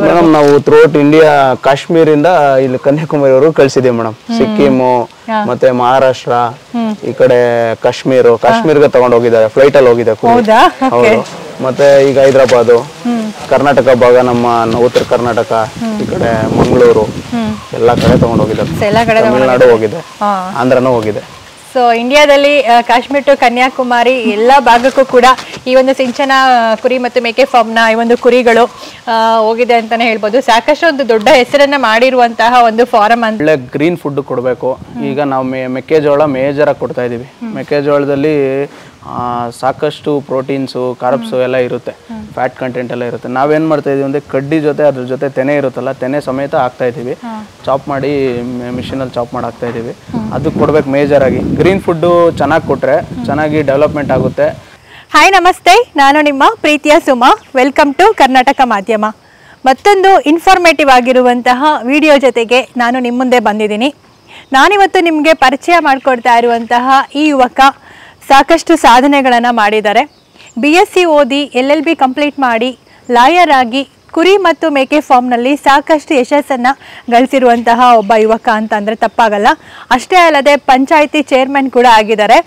Madam ನಾವು throughout India ಕಾಶ್ಮೀರಿಂದ ಇಲ್ಲಿ ಕನ್ಯಾಕುಮಾರಿವರೆಗೂ ಕಳಿಸಿದೀವಿ madam. ಸಿಕ್ಕಿಮು ಮತ್ತೆ ಮಹಾರಾಷ್ಟ್ರ ಈ ಕಡೆ ಕಾಶ್ಮೀರ್ಗೆ ತಗೊಂಡು ಹೋಗಿದ್ದಾರೆ, ಫ್ಲೈಟ್ ಅಲ್ಲಿ ಹೋಗಿದೆ. ಹೌದು. ಮತ್ತೆ ಈಗ ಹೈದರಾಬಾದ್, ಕರ್ನಾಟಕ ಭಾಗ, ನಮ್ಮ ಉತ್ತರ ಕರ್ನಾಟಕ, ಈ ಕಡೆ ಮಂಗಳೂರು ಎಲ್ಲಾ ಕಡೆ ತಗೊಂಡು ಹೋಗಿದ್ದಾರೆ. ತಮಿಳುನಾಡು ಹೋಗಿದೆ, ಆಂಧ್ರನೂ ಹೋಗಿದೆ. ಸೊ ಇಂಡಿಯಾದಲ್ಲಿ ಕಾಶ್ಮೀರ್ ಟು ಕನ್ಯಾಕುಮಾರಿ ಎಲ್ಲ ಭಾಗಕ್ಕೂ ಕೂಡ ಈ ಒಂದು ಸಿಂಚನ ಕುರಿ ಮತ್ತು ಮೇಕೆ ಫಾರ್ಮ್ನ ಈ ಒಂದು ಕುರಿಗಳು ಹೋಗಿದೆ ಅಂತಾನೆ ಹೇಳ್ಬೋದು. ಸಾಕಷ್ಟು ಒಂದು ದೊಡ್ಡ ಹೆಸರನ್ನ ಮಾಡಿರುವಂತಹ ಒಂದು ಫಾರಂ ಅಂತ. ಒಳ್ಳೆ ಗ್ರೀನ್ ಫುಡ್ ಕೊಡಬೇಕು. ಈಗ ನಾವು ಮೆಕ್ಕೆಜೋಳ ಮೇಜರ್ ಆಗಿ ಕೊಡ್ತಾ ಇದೀವಿ. ಮೆಕ್ಕೆಜೋಳದಲ್ಲಿ ಸಾಕಷ್ಟು ಪ್ರೋಟೀನ್ಸು, ಕಾರ್ಬ್ಸು ಎಲ್ಲ ಇರುತ್ತೆ, ಫ್ಯಾಟ್ ಕಂಟೆಂಟ್ ಎಲ್ಲ ಇರುತ್ತೆ. ನಾವೇನು ಮಾಡ್ತಾ ಇದೀವಿ ಅಂದರೆ ಕಡ್ಡಿ ಜೊತೆ ಅದ್ರ ಜೊತೆ ತೆನೆ ಇರುತ್ತಲ್ಲ, ತೆನೆ ಸಮೇತ ಹಾಕ್ತಾ ಇದ್ದೀವಿ. ಚಾಪ್ ಮಾಡಿ ಮಿಷಿನಲ್ಲಿ ಚಾಪ್ ಮಾಡಿ ಹಾಕ್ತಾ ಇದ್ದೀವಿ. ಅದು ಕೊಡ್ಬೇಕು ಮೇಜರ್ ಆಗಿ. ಗ್ರೀನ್ ಫುಡ್ಡು ಚೆನ್ನಾಗಿ ಕೊಟ್ಟರೆ ಚೆನ್ನಾಗಿ ಡೆವಲಪ್ಮೆಂಟ್ ಆಗುತ್ತೆ. ಹಾಯ್ ನಮಸ್ತೆ, ನಾನು ನಿಮ್ಮ ಪ್ರೀತಿಯ ಸುಮಾ. ವೆಲ್ಕಮ್ ಟು ಕರ್ನಾಟಕ ಮಾಧ್ಯಮ. ಮತ್ತೊಂದು ಇನ್ಫಾರ್ಮೇಟಿವ್ ಆಗಿರುವಂತಹ ವಿಡಿಯೋ ಜೊತೆಗೆ ನಾನು ನಿಮ್ಮ ಮುಂದೆ ಬಂದಿದ್ದೀನಿ. ನಾನಿವತ್ತು ನಿಮಗೆ ಪರಿಚಯ ಮಾಡಿಕೊಡ್ತಾ ಇರುವಂತಹ ಈ ಯುವಕ ಸಾಕಷ್ಟು ಸಾಧನೆಗಳನ್ನು ಮಾಡಿದ್ದಾರೆ. BSc ಓದಿ LLB ಕಂಪ್ಲೀಟ್ ಮಾಡಿ ಲಾಯರ್ ಆಗಿ ಕುರಿ ಮತ್ತು ಮೇಕೆ ಫಾರ್ಮ್ನಲ್ಲಿ ಸಾಕಷ್ಟು ಯಶಸ್ಸನ್ನು ಗಳಿಸಿರುವಂತಹ ಒಬ್ಬ ಯುವಕ ಅಂತ ಅಂದರೆ ತಪ್ಪಾಗಲ್ಲ. ಅಷ್ಟೇ ಅಲ್ಲದೆ ಪಂಚಾಯಿತಿ ಚೇರ್ಮನ್ ಕೂಡ ಆಗಿದ್ದಾರೆ.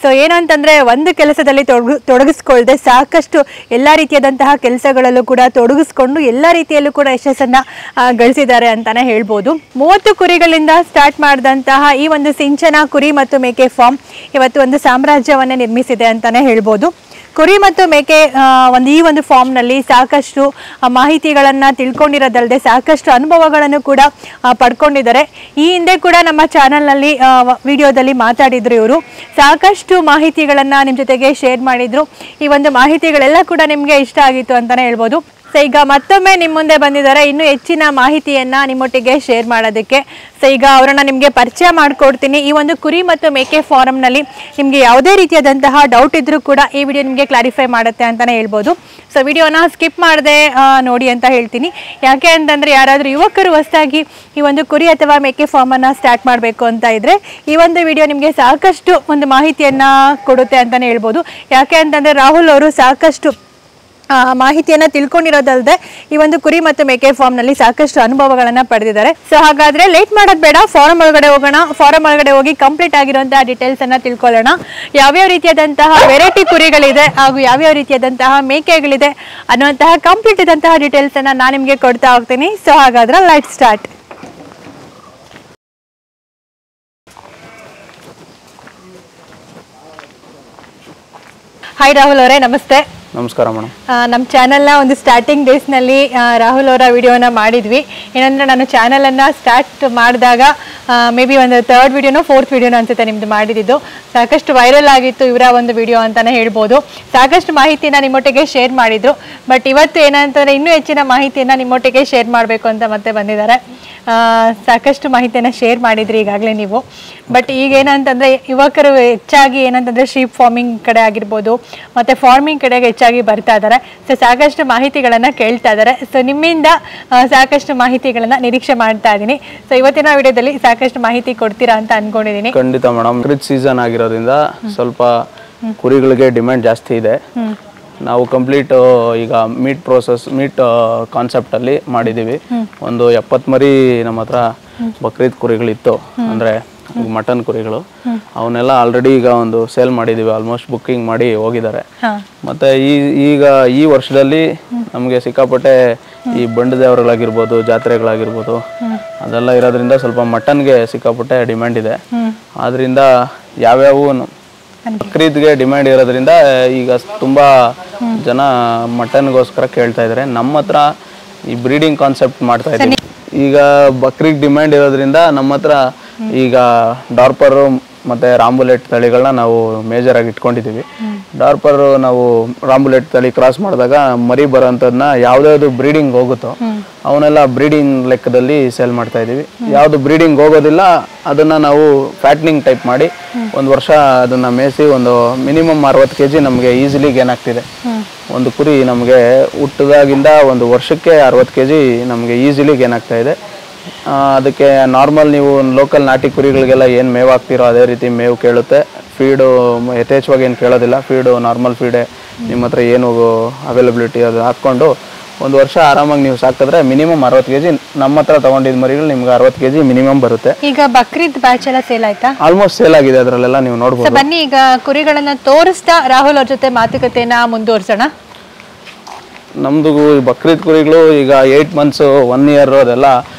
ಸೊ ಏನಂತಂದರೆ ಒಂದು ಕೆಲಸದಲ್ಲಿ ತೊಡಗಿಸ್ಕೊಳ್ಳದೆ ಸಾಕಷ್ಟು ಎಲ್ಲ ರೀತಿಯಾದಂತಹ ಕೆಲಸಗಳಲ್ಲೂ ಕೂಡ ತೊಡಗಿಸ್ಕೊಂಡು ಎಲ್ಲ ರೀತಿಯಲ್ಲೂ ಕೂಡ ಯಶಸ್ಸನ್ನು ಗಳಿಸಿದ್ದಾರೆ ಅಂತಲೇ ಹೇಳ್ಬೋದು. 30 ಕುರಿಗಳಿಂದ ಸ್ಟಾರ್ಟ್ ಮಾಡಿದಂತಹ ಈ ಒಂದು ಸಿಂಚನ ಕುರಿ ಮತ್ತು ಮೇಕೆ ಫಾರ್ಮ್ ಇವತ್ತು ಒಂದು ಸಾಮ್ರಾಜ್ಯವನ್ನೇ ನಿರ್ಮಿಸಿದೆ ಅಂತಲೇ ಹೇಳ್ಬೋದು. ಕುರಿ ಮತ್ತು ಮೇಕೆ ಈ ಒಂದು ಫಾರ್ಮ್ನಲ್ಲಿ ಸಾಕಷ್ಟು ಮಾಹಿತಿಗಳನ್ನು ತಿಳ್ಕೊಂಡಿರೋದಲ್ಲದೆ ಸಾಕಷ್ಟು ಅನುಭವಗಳನ್ನು ಕೂಡ ಪಡ್ಕೊಂಡಿದ್ದಾರೆ. ಈ ಹಿಂದೆ ಕೂಡ ನಮ್ಮ ಚಾನಲ್ನಲ್ಲಿ ವಿಡಿಯೋದಲ್ಲಿ ಮಾತಾಡಿದ್ರು ಇವರು. ಸಾಕಷ್ಟು ಮಾಹಿತಿಗಳನ್ನು ನಿಮ್ಮ ಜೊತೆಗೆ ಶೇರ್ ಮಾಡಿದ್ರು. ಈ ಒಂದು ಮಾಹಿತಿಗಳೆಲ್ಲ ಕೂಡ ನಿಮಗೆ ಇಷ್ಟ ಆಗಿತ್ತು ಅಂತಲೇ ಹೇಳ್ಬೋದು. ಸೊ ಈಗ ಮತ್ತೊಮ್ಮೆ ನಿಮ್ಮ ಮುಂದೆ ಬಂದಿದ್ದಾರೆ ಇನ್ನೂ ಹೆಚ್ಚಿನ ಮಾಹಿತಿಯನ್ನು ನಿಮ್ಮೊಟ್ಟಿಗೆ ಶೇರ್ ಮಾಡೋದಕ್ಕೆ. ಸೊ ಈಗ ಅವರನ್ನು ನಿಮಗೆ ಪರಿಚಯ ಮಾಡಿಕೊಡ್ತೀನಿ. ಈ ಒಂದು ಕುರಿ ಮತ್ತು ಮೇಕೆ ಫಾರಮ್ನಲ್ಲಿ ನಿಮಗೆ ಯಾವುದೇ ರೀತಿಯಾದಂತಹ ಡೌಟ್ ಇದ್ದರೂ ಕೂಡ ಈ ವಿಡಿಯೋ ನಿಮಗೆ ಕ್ಲಾರಿಫೈ ಮಾಡುತ್ತೆ ಅಂತಲೇ ಹೇಳ್ಬೋದು. ಸೊ ವಿಡಿಯೋನ ಸ್ಕಿಪ್ ಮಾಡದೆ ನೋಡಿ ಅಂತ ಹೇಳ್ತೀನಿ. ಯಾಕೆ ಅಂತಂದರೆ ಯಾರಾದರೂ ಯುವಕರು ಹೊಸದಾಗಿ ಈ ಒಂದು ಕುರಿ ಅಥವಾ ಮೇಕೆ ಫಾರ್ಮನ್ನು ಸ್ಟಾರ್ಟ್ ಮಾಡಬೇಕು ಅಂತ ಇದ್ದರೆ ಈ ಒಂದು ವಿಡಿಯೋ ನಿಮಗೆ ಸಾಕಷ್ಟು ಒಂದು ಮಾಹಿತಿಯನ್ನು ಕೊಡುತ್ತೆ ಅಂತಲೇ ಹೇಳ್ಬೋದು. ಯಾಕೆ ಅಂತಂದರೆ ರಾಹುಲ್ ಅವರು ಸಾಕಷ್ಟು ಮಾಹಿತಿಯನ್ನು ತಿಳ್ಕೊಂಡಿರೋದಲ್ಲದೆ ಈ ಒಂದು ಕುರಿ ಮತ್ತು ಮೇಕೆ ಫಾರ್ಮ್ನಲ್ಲಿ ಸಾಕಷ್ಟು ಅನುಭವಗಳನ್ನು ಪಡೆದಿದ್ದಾರೆ. ಸೊ ಹಾಗಾದರೆ ಲೇಟ್ ಮಾಡೋದು ಬೇಡ, ಫಾರಂ ಒಳಗಡೆ ಹೋಗೋಣ. ಫಾರಂ ಒಳಗಡೆ ಹೋಗಿ ಕಂಪ್ಲೀಟ್ ಆಗಿರುವಂತಹ ಡೀಟೇಲ್ಸನ್ನು ತಿಳ್ಕೊಳ್ಳೋಣ. ಯಾವ್ಯಾವ ರೀತಿಯಾದಂತಹ ವೆರೈಟಿ ಕುರಿಗಳಿದೆ ಹಾಗೂ ಯಾವ್ಯಾವ ರೀತಿಯಾದಂತಹ ಮೇಕೆಗಳಿದೆ ಅನ್ನುವಂತಹ ಕಂಪ್ಲೀಟ್ ಇದ್ದಂತಹ ಡೀಟೇಲ್ಸನ್ನು ನಾನು ನಿಮಗೆ ಕೊಡ್ತಾ ಹೋಗ್ತೀನಿ. ಸೊ ಹಾಗಾದ್ರೆ ಲೆಟ್ ಸ್ಟಾರ್ಟ್. ಹಾಯ್ ರಾಹುಲ್ ಅವರೇ, ನಮಸ್ತೆ. ನಮಸ್ಕಾರ ಮೇಡಮ್. ನಮ್ಮ ಚಾನಲ್ನ ಒಂದು ಸ್ಟಾರ್ಟಿಂಗ್ ಡೇಸ್ನಲ್ಲಿ ರಾಹುಲ್ ಅವರ ವಿಡಿಯೋನ ಮಾಡಿದ್ವಿ. ಏನಂದರೆ ನಾನು ಚಾನಲನ್ನು ಸ್ಟಾರ್ಟ್ ಮಾಡಿದಾಗ ಮೇ ಬಿ ಒಂದು 3rd ವಿಡಿಯೋನೋ 4th ವಿಡಿಯೋನೋ ಅನ್ಸುತ್ತೆ ನಿಮ್ಮದು ಮಾಡಿದ್ದು. ಸಾಕಷ್ಟು ವೈರಲ್ ಆಗಿತ್ತು ಇವರ ಒಂದು ವಿಡಿಯೋ ಅಂತಲೇ ಹೇಳ್ಬೋದು. ಸಾಕಷ್ಟು ಮಾಹಿತಿನ ನಿಮ್ಮೊಟ್ಟಿಗೆ ಶೇರ್ ಮಾಡಿದರು. ಬಟ್ ಇವತ್ತು ಏನಂತಂದರೆ ಇನ್ನೂ ಹೆಚ್ಚಿನ ಮಾಹಿತಿಯನ್ನು ನಿಮ್ಮೊಟ್ಟಿಗೆ ಶೇರ್ ಮಾಡಬೇಕು ಅಂತ ಮತ್ತೆ ಬಂದಿದ್ದಾರೆ. ಸಾಕಷ್ಟು ಮಾಹಿತಿಯನ್ನು ಶೇರ್ ಮಾಡಿದ್ರಿ ಈಗಾಗಲೇ ನೀವು. ಬಟ್ ಈಗ ಏನಂತಂದರೆ ಯುವಕರು ಹೆಚ್ಚಾಗಿ ಏನಂತಂದರೆ ಶೀಪ್ ಫಾರ್ಮಿಂಗ್ ಕಡೆ ಆಗಿರ್ಬೋದು ಮತ್ತು ಫಾರ್ಮಿಂಗ್ ಕಡೆಗೆ ಹೆಚ್ಚಾಗಿ ಬರ್ತಾ ಇದ್ದಾರೆ. ಸೊ ಸಾಕಷ್ಟು ಮಾಹಿತಿಗಳನ್ನು ಕೇಳ್ತಾ ಇದ್ದಾರೆ. ಸೊ ನಿಮ್ಮಿಂದ ಸಾಕಷ್ಟು ಮಾಹಿತಿಗಳನ್ನು ನಿರೀಕ್ಷೆ ಮಾಡ್ತಾ ಇದ್ದೀನಿ. ಸೊ ಇವತ್ತಿನ ವಿಡಿಯೋದಲ್ಲಿ ಸಾಕಷ್ಟು ಮಾಹಿತಿ ಕೊಡ್ತೀರಾ ಅಂತ ಅನ್ಕೊಂಡಿದ್ದೀನಿ. ಖಂಡಿತ ಮೇಡಮ್. ರಿಚ್ ಸೀಸನ್ ಆಗಿರೋದ್ರಿಂದ ಸ್ವಲ್ಪ ಕುರಿಗಳಿಗೆ ಡಿಮ್ಯಾಂಡ್ ಜಾಸ್ತಿ ಇದೆ. ನಾವು ಕಂಪ್ಲೀಟ್ ಈಗ ಮೀಟ್ ಕಾನ್ಸೆಪ್ಟ್ ಅಲ್ಲಿ ಮಾಡಿದೀವಿ. ಒಂದು 70 ಮರಿ ನಮ್ಮ ಹತ್ರ ಬಕ್ರೀದ್ ಕುರಿಗಳಿತ್ತು, ಅಂದ್ರೆ ಮಟನ್ ಕುರಿಗಳು. ಅವನ್ನೆಲ್ಲ ಆಲ್ರೆಡಿ ಈಗ ಒಂದು ಸೇಲ್ ಮಾಡಿದೀವಿ, ಆಲ್ಮೋಸ್ಟ್ ಬುಕ್ಕಿಂಗ್ ಮಾಡಿ ಹೋಗಿದ್ದಾರೆ. ಮತ್ತೆ ಈಗ ಈ ವರ್ಷದಲ್ಲಿ ನಮಗೆ ಸಿಕ್ಕಾಪಟ್ಟೆ ಈ ಬಂಡದೇವರುಗಳಾಗಿರ್ಬೋದು, ಜಾತ್ರೆಗಳಾಗಿರ್ಬೋದು ಅದೆಲ್ಲ ಇರೋದ್ರಿಂದ ಸ್ವಲ್ಪ ಮಟನ್ಗೆ ಸಿಕ್ಕಾಪಟ್ಟೆ ಡಿಮ್ಯಾಂಡ್ ಇದೆ. ಆದ್ರಿಂದ ಯಾವ್ಯಾವು ಬಕ್ರೀದ್ಗೆ ಡಿಮ್ಯಾಂಡ್ ಇರೋದ್ರಿಂದ ಈಗ ತುಂಬಾ ಜನ ಮಟನ್ಗೋಸ್ಕರ ಕೇಳ್ತಾ ಇದ್ದಾರೆ. ನಮ್ಮ ಹತ್ರ ಈ ಬ್ರೀಡಿಂಗ್ ಕಾನ್ಸೆಪ್ಟ್ ಮಾಡ್ತಾ ಇದ್ದೀವಿ. ಈಗ ಬಕ್ರೀದ್ ಡಿಮ್ಯಾಂಡ್ ಇರೋದ್ರಿಂದ ನಮ್ಮ ಹತ್ರ ಈಗ ಡಾರ್ಪರು ಮತ್ತೆ ರಾಂಬುಲೆಟ್ ತಳಿಗಳನ್ನ ನಾವು ಮೇಜರ್ ಆಗಿ ಇಟ್ಕೊಂಡಿದ್ದೀವಿ. ಡಾರ್ಪರ್ ನಾವು ರಾಂಬುಲೆಟ್ ತಳಿ ಕ್ರಾಸ್ ಮಾಡಿದಾಗ ಮರಿ ಬರೋಂಥದ್ದನ್ನ ಯಾವ್ದಾವ್ದು ಬ್ರೀಡಿಂಗ್ ಹೋಗುತ್ತೋ ಅವನ್ನೆಲ್ಲ ಬ್ರೀಡಿಂಗ್ ಲೆಕ್ಕದಲ್ಲಿ ಸೇಲ್ ಮಾಡ್ತಾ ಇದೀವಿ. ಯಾವ್ದು ಬ್ರೀಡಿಂಗ್ ಹೋಗೋದಿಲ್ಲ ಅದನ್ನ ನಾವು ಫ್ಯಾಟ್ನಿಂಗ್ ಟೈಪ್ ಮಾಡಿ 1 ವರ್ಷ ಅದನ್ನ ಮೇಯಿಸಿ ಒಂದು ಮಿನಿಮಮ್ 60 kg ನಮಗೆ ಈಸಿಲಿ ಗೇನ್ ಆಗ್ತಿದೆ. ಒಂದು ಕುರಿ ನಮಗೆ ಹುಟ್ಟಿದಾಗಿಂದ 1 ವರ್ಷಕ್ಕೆ 60 kg ನಮಗೆ ಈಸಿಲಿ ಗೇನ್ ಆಗ್ತಾ ಇದೆ. ಅದಕ್ಕೆ ನಾರ್ಮಲ್ ನೀವು ಲೋಕಲ್ ನಾಟಿ ಕುರಿಗಳಿಗೆಲ್ಲ ಏನು ಮೇವು ಹಾಕ್ತಿರೋ ಅದೇ ರೀತಿ ಮೇವು ಕೇಳುತ್ತೆ. ಫೀಡು ಯಥೇಚ್ಛವಾಗಿ ಏನು ಕೇಳೋದಿಲ್ಲ. ಫೀಡು ನಾರ್ಮಲ್ ಫೀಡೇ ನಿಮ್ಮ ಹತ್ರ ಏನು ಅವೈಲಬಿಲಿಟಿ ಅದು ಹಾಕ್ಕೊಂಡು ಒಂದು ವರ್ಷ ಆರಾಮಾಗಿ ನೀವು ಸಾಕಿದ್ರೆ ಮಿನಿಮಮ್ 60 kg ನಮ್ಮ ಹತ್ರ ತಗೊಂಡಿದ್ದ ಮರಿಗಳು ನಿಮ್ಗೆ 60 kg ಮಿನಿಮಮ್ ಬರುತ್ತೆ. ಈಗ ಬಕ್ರೀದ್ ಬ್ಯಾಚ್ ಎಲ್ಲ ಸೇಲ್ ಆಯ್ತಾ? ಆಲ್ಮೋಸ್ಟ್ ಸೇಲ್ ಆಗಿದೆ, ಅದರಲ್ಲೆಲ್ಲ ನೀವು ನೋಡ್ಬೋದು. ಬನ್ನಿ ಈಗ ಕುರಿಗಳನ್ನ ತೋರಿಸ್ತಾ ರಾಹುಲ್ ಅವ್ರ ಜೊತೆ ಮಾತುಕತೆನ ಮುಂದುವರ್ಸೋಣ. ನಮ್ದು ಬಕ್ರೀದ್ ಕುರಿಗಳು ಈಗ 8 months 1 year ಅದೆಲ್ಲ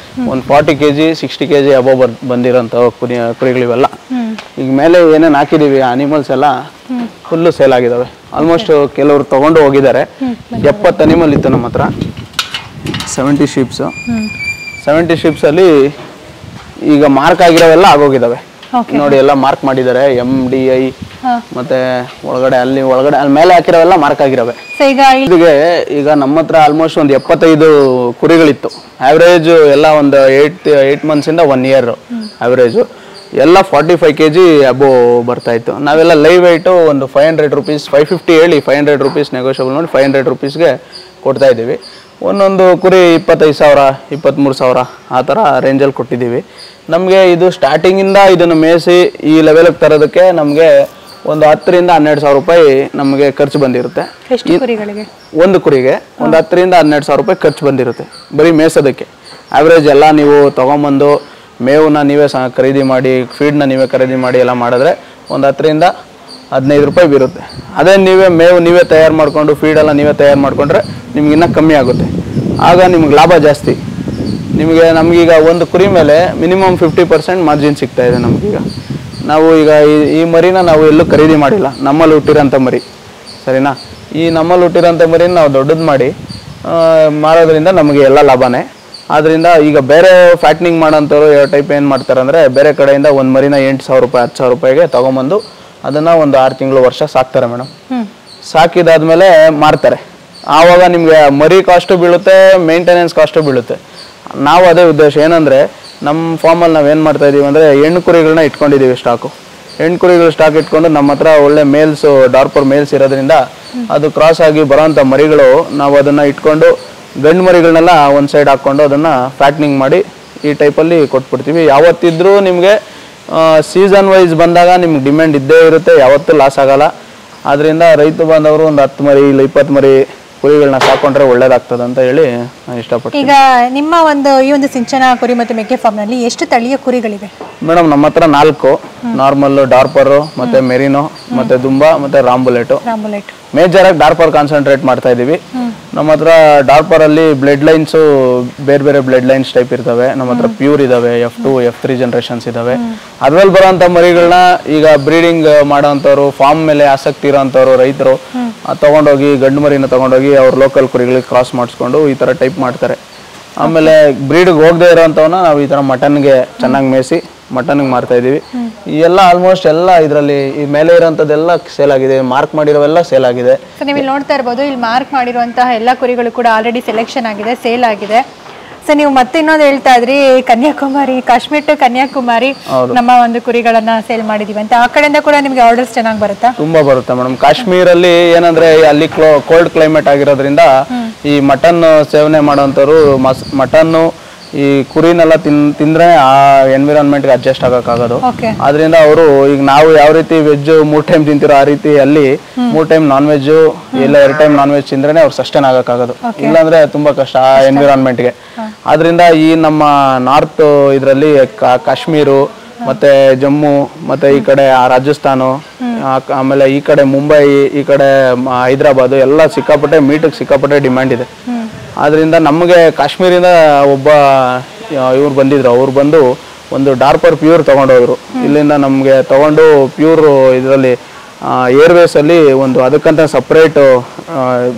ಒಂದು 40 kg 60 kg ಅಬೋವ್ ಬಂದಿರೋಂಥ ಕುರಿಗಳಿವೆಲ್ಲ. ಈಗ ಮೇಲೆ ಏನೇನು ಹಾಕಿದೀವಿ ಅನಿಮಲ್ಸ್ ಎಲ್ಲ ಫುಲ್ಲು ಸೇಲ್ ಆಗಿದಾವೆ. ಆಲ್ಮೋಸ್ಟ್ ಕೆಲವರು ತಗೊಂಡು ಹೋಗಿದ್ದಾರೆ. 70 ಅನಿಮಲ್ ಇತ್ತು ನಮ್ಮ ಹತ್ರ. 70 ಶೀಪ್ಸ್ ಅಲ್ಲಿ ಈಗ ಮಾರ್ಕ್ ಆಗಿರೋವೆಲ್ಲ ಆಗೋಗಿದಾವೆ ನೋಡಿ. ಎಲ್ಲ ಮಾರ್ಕ್ ಮಾಡಿದ್ದಾರೆ MDI ಮತ್ತೆ ಒಳಗಡೆ ಅಲ್ಲಿ ಮೇಲೆ ಹಾಕಿರೋವೆಲ್ಲ ಮಾರ್ಕ್ ಆಗಿರೋವೆ. ಈಗ ನಮ್ಮ ಹತ್ರ ಆಲ್ಮೋಸ್ಟ್ ಒಂದು 75 ಕುರಿಗಳಿತ್ತು. ಆವ್ರೇಜ್ ಎಲ್ಲ ಒಂದು 8 months ಇಂದ 1 year ಆವ್ರೇಜ್ ಎಲ್ಲ 45 kg ಅಬೋ ಬರ್ತಾ ಇತ್ತು. ನಾವೆಲ್ಲ ಲೈವ್ ವೆಯ್ಟು ಒಂದು 500 rupees 550 ಹೇಳಿ 500 rupees ನೆಗೋಷಿಯಬಲ್ ಮಾಡಿ 500 rupeesಗೆ ಕೊಡ್ತಾ ಇದ್ದೀವಿ. ಒಂದೊಂದು ಕುರಿ 25,000 23,000 ಆ ಥರ ರೇಂಜಲ್ಲಿ ಕೊಟ್ಟಿದ್ದೀವಿ. ನಮಗೆ ಇದು ಸ್ಟಾರ್ಟಿಂಗಿಂದ ಇದನ್ನು ಮೇಯಿಸಿ ಈ ಲೆವೆಲ್ಗೆ ತರೋದಕ್ಕೆ ನಮಗೆ ಒಂದು 10,000 ರಿಂದ 12,000 ರೂಪಾಯಿ ನಮಗೆ ಖರ್ಚು ಬಂದಿರುತ್ತೆ. ಒಂದು ಕುರಿಗೆ ಒಂದು 10,000 ರಿಂದ 12,000 ರೂಪಾಯಿ ಖರ್ಚು ಬಂದಿರುತ್ತೆ ಬರೀ ಮೇಯಿಸೋದಕ್ಕೆ. ಆವ್ರೇಜ್ ಎಲ್ಲ ನೀವು ತೊಗೊಂಬಂದು ಮೇವನ್ನ ನೀವೇ ಖರೀದಿ ಮಾಡಿ ಫೀಡ್ನ ನೀವೇ ಖರೀದಿ ಮಾಡಿ ಎಲ್ಲ ಮಾಡಿದ್ರೆ ಒಂದು 10,000 ರಿಂದ 15 ರೂಪಾಯಿ ಬೀರುತ್ತೆ. ಅದೇ ನೀವೇ ತಯಾರು ಮಾಡಿಕೊಂಡು ಫೀಡೆಲ್ಲ ನೀವೇ ತಯಾರು ಮಾಡಿಕೊಂಡ್ರೆ ನಿಮ್ಗೆ ಇನ್ನೂ ಕಮ್ಮಿ ಆಗುತ್ತೆ. ಆಗ ನಿಮ್ಗೆ ಲಾಭ ಜಾಸ್ತಿ. ನಮಗೀಗ ಒಂದು ಕುರಿ ಮೇಲೆ ಮಿನಿಮಮ್ 50% ಮಾರ್ಜಿನ್ ಸಿಗ್ತಾ ಇದೆ ನಮಗೀಗ. ನಾವು ಈಗ ಈ ಮರಿನ ನಾವು ಎಲ್ಲೂ ಖರೀದಿ ಮಾಡಿಲ್ಲ, ನಮ್ಮಲ್ಲಿ ಹುಟ್ಟಿರೋಂಥ ಮರಿ ಸರಿನಾ. ಈ ನಮ್ಮಲ್ಲಿ ಹುಟ್ಟಿರೋಂಥ ಮರಿನ ನಾವು ದೊಡ್ಡದು ಮಾಡಿ ಮಾರೋದ್ರಿಂದ ನಮಗೆ ಎಲ್ಲ ಲಾಭನೇ. ಆದ್ದರಿಂದ ಈಗ ಬೇರೆ ಫ್ಯಾಟ್ನಿಂಗ್ ಮಾಡೋಂಥವ್ರು ಟೈಪ್ ಏನು ಮಾಡ್ತಾರೆ ಅಂದರೆ ಬೇರೆ ಕಡೆಯಿಂದ ಒಂದು ಮರಿನ 8,000 ರೂಪಾಯಿ 10,000 ರೂಪಾಯಿಗೆ ತೊಗೊಂಬಂದು ಅದನ್ನು ಒಂದು 6 ತಿಂಗಳು ವರ್ಷ ಸಾಕ್ತಾರೆ ಮೇಡಮ್. ಸಾಕಿದಾದ್ಮೇಲೆ ಮಾರ್ತಾರೆ. ಆವಾಗ ನಿಮಗೆ ಮರಿ ಕಾಸ್ಟು ಬೀಳುತ್ತೆ, ಮೇಂಟೆನೆನ್ಸ್ ಕಾಸ್ಟು ಬೀಳುತ್ತೆ. ನಾವು ಅದೇ ಉದ್ದೇಶ ಏನಂದರೆ ನಮ್ಮ ಫಾರ್ಮಲ್ಲಿ ನಾವು ಏನು ಮಾಡ್ತಾ ಇದ್ದೀವಿ ಅಂದರೆ ಹೆಣ್ಣು ಕುರಿಗಳನ್ನ ಇಟ್ಕೊಂಡಿದ್ದೀವಿ ಸ್ಟಾಕು. ಹೆಣ್ಣು ಕುರಿಗಳು ಸ್ಟಾಕ್ ಇಟ್ಕೊಂಡು ನಮ್ಮ ಹತ್ರ ಒಳ್ಳೆ ಮೇಲ್ಸು ಡಾರ್ಪರ್ ಮೇಲ್ಸ್ ಇರೋದ್ರಿಂದ ಅದು ಕ್ರಾಸ್ ಆಗಿ ಬರೋವಂಥ ಮರಿಗಳು ನಾವು ಅದನ್ನು ಇಟ್ಕೊಂಡು ಗಂಡು ಮರಿಗಳನ್ನೆಲ್ಲ ಒಂದು ಸೈಡ್ ಹಾಕ್ಕೊಂಡು ಅದನ್ನು ಫ್ಯಾಟ್ನಿಂಗ್ ಮಾಡಿ ಈ ಟೈಪಲ್ಲಿ ಕೊಟ್ಬಿಡ್ತೀವಿ. ಯಾವತ್ತಿದ್ರೂ ನಿಮಗೆ ಸೀಸನ್ ವೈಸ್ ಬಂದಾಗ ನಿಮ್ಗೆ ಡಿಮ್ಯಾಂಡ್ ಇದ್ದೇ ಇರುತ್ತೆ, ಯಾವತ್ತೂ ಲಾಸ್ ಆಗಲ್ಲ. ಆದ್ದರಿಂದ ರೈತ ಬಾಂಧವರು ಒಂದು 10 ಮರಿ ಇಲ್ಲ 20 ಮರಿ ಕುರಿಗಳನ್ನ ಸಾಕೊಂಡ್ರೆ ಒಳ್ಳೇದಾಗ್ತದೆ ಅಂತ ಹೇಳಿ ನಾನು ಇಷ್ಟಪಡ್ತೀನಿ. ಈಗ ನಿಮ್ಮ ಈ ಒಂದು ಸಿಂಚನ ಕುರಿ ಮತ್ತು ಮೇಕೆ ಫಾರ್ಮ್ನಲ್ಲಿ ಎಷ್ಟು ತಳಿಯ ಕುರಿಗಳಿವೆ ಮೇಡಮ್? ನಮ್ಮ ಹತ್ರ 4 ನಾರ್ಮಲ್, ಡಾರ್ಪರು, ಮತ್ತೆ ಮೆರಿನೋ, ಮತ್ತೆ ದುಂಬಾ, ಮತ್ತೆ ರಾಂಬುಲೆಟು. ಮೇಜರ್ ಆಗಿ ಡಾರ್ಪರ್ ಕಾನ್ಸಂಟ್ರೇಟ್ ಮಾಡ್ತಾ ಇದೀವಿ. ನಮ್ಮ ಹತ್ರ ಡಾರ್ಪರ್ ಅಲ್ಲಿ ಬ್ಲಡ್ ಲೈನ್ಸ್ ಬೇರೆ ಬೇರೆ ಬ್ಲಡ್ ಲೈನ್ಸ್ ಟೈಪ್ ಇರ್ತವೆ. ನಮ್ಮ ಹತ್ರ ಪ್ಯೂರ್ ಇದಾವೆ, F2 F3 ಜನರೇಷನ್ಸ್ ಇದಾವೆ. ಅದ್ರಲ್ಲಿ ಬರೋಂಥ ಮರಿಗಳನ್ನ ಈಗ ಬ್ರೀಡಿಂಗ್ ಮಾಡೋಂಥವ್ರು, ಫಾರ್ಮ್ ಮೇಲೆ ಆಸಕ್ತಿ ಇರೋಂಥವ್ರು ರೈತರು ತಗೊಂಡೋಗಿ ಗಂಡು ಮರಿನ ತಗೊಂಡೋಗಿ ಅವ್ರ ಲೋಕಲ್ ಕುರಿಗಳಿಗೆ ಕ್ರಾಸ್ ಮಾಡಿಸ್ಕೊಂಡು ಈ ಥರ ಟೈಪ್ ಮಾಡ್ತಾರೆ. ಆಮೇಲೆ ಬ್ರೀಡ್ಗೆ ಹೋಗದೆ ಇರೋಂಥವನ್ನ ನಾವು ಈ ಥರ ಮಟನ್ಗೆ ಚೆನ್ನಾಗಿ ಮೇಯಿಸಿ ಮಟನ್ಗೆ ಮಾರ್ತಾ ಇದೀವಿ. ಈ ಎಲ್ಲ ಆಲ್ಮೋಸ್ಟ್ ಎಲ್ಲ ಇದರಲ್ಲಿ ಈ ಮೇಲೆ ಇರೋಂಥದ್ದೆಲ್ಲ ಸೇಲ್ ಆಗಿದೆ, ಮಾರ್ಕ್ ಮಾಡಿರೋವೆಲ್ಲ ಸೇಲ್ ಆಗಿದೆ. ನೀವು ಇಲ್ಲಿ ನೋಡ್ತಾ ಇರ್ಬೋದು, ಇಲ್ಲಿ ಮಾರ್ಕ್ ಮಾಡಿರುವಂತಹ ಎಲ್ಲ ಕುರಿಗಳು ಕೂಡ ಆಲ್ರೆಡಿ ಸೆಲೆಕ್ಷನ್ ಆಗಿದೆ, ಸೇಲ್ ಆಗಿದೆ. ಸೊ ನೀವು ಮತ್ತೆ ಇನ್ನೊಂದು ಹೇಳ್ತಾ ಇದ್ರಿ ಕನ್ಯಾಕುಮಾರಿ, ಕಾಶ್ಮೀರ್ ಟು ಕನ್ಯಾಕುಮಾರಿ ನಮ್ಮ ಒಂದು ಕುರಿಗಳನ್ನ ಸೇಲ್ ಮಾಡಿದೀವಿ ಅಂತ. ಆ ಕಡೆಯಿಂದ ಕೂಡ ನಿಮ್ಗೆ ಆರ್ಡರ್ಸ್ ಚೆನ್ನಾಗಿ ಬರುತ್ತಾ? ತುಂಬಾ ಬರುತ್ತೆ ಮೇಡಮ್. ಕಾಶ್ಮೀರಲ್ಲಿ ಏನಂದ್ರೆ ಅಲ್ಲಿ ಕೋಲ್ಡ್ ಕ್ಲೈಮೇಟ್ ಆಗಿರೋದ್ರಿಂದ ಈ ಮಟನ್ ಸೇವನೆ ಮಾಡೋಂಥವ್ರು ಮಟನ್ನು ಈ ಕುರಿನೆಲ್ಲ ತಿಂದ್ರೆ ಆ ಎನ್ವಿರಾನ್ಮೆಂಟ್ಗೆ ಅಡ್ಜಸ್ಟ್ ಆಗೋಕ್ಕಾಗೋದು. ಆದ್ರಿಂದ ಅವರು ಈಗ ನಾವು ಯಾವ ರೀತಿ ವೆಜ್ 3 ಟೈಮ್ ತಿಂತಿರೋ ಆ ರೀತಿ ಅಲ್ಲಿ 3 ಟೈಮ್ ನಾನ್ ವೆಜ್ ಇಲ್ಲ 2 ಟೈಮ್ ನಾನ್ ವೆಜ್ ತಿಂದ್ರೆ ಅವ್ರು ಸಸ್ಟೈನ್ ಆಗೋಕ್ಕಾಗೋದು. ಇಲ್ಲಾಂದ್ರೆ ತುಂಬಾ ಕಷ್ಟ ಆ ಎನ್ವಿರಾನ್ಮೆಂಟ್ಗೆ. ಆದ್ರಿಂದ ಈ ನಮ್ಮ ನಾರ್ತ್ ಇದರಲ್ಲಿ ಕಾಶ್ಮೀರು ಮತ್ತೆ ಜಮ್ಮು ಮತ್ತೆ ಈ ಕಡೆ ರಾಜಸ್ಥಾನ, ಆಮೇಲೆ ಈ ಕಡೆ ಮುಂಬೈ, ಈ ಕಡೆ ಹೈದರಾಬಾದ್ ಎಲ್ಲ ಸಿಕ್ಕಾಪಟ್ಟೆ ಮೀಟಿಗೆ ಸಿಕ್ಕಾಪಟ್ಟೆ ಡಿಮ್ಯಾಂಡ್ ಇದೆ. ಆದ್ರಿಂದ ನಮಗೆ ಕಾಶ್ಮೀರಿಂದ ಒಬ್ಬ ಇವ್ರು ಬಂದಿದ್ರು. ಅವ್ರು ಬಂದು ಒಂದು ಡಾರ್ಪರ್ ಪ್ಯೂರ್ ತಗೊಂಡೋದ್ರು. ಇಲ್ಲಿಂದ ನಮಗೆ ತಗೊಂಡು ಪ್ಯೂರ್ ಇದರಲ್ಲಿ ಏರ್ವೇಸ್ ಅಲ್ಲಿ ಒಂದು ಅದಕ್ಕಂತ ಸಪ್ರೇಟ್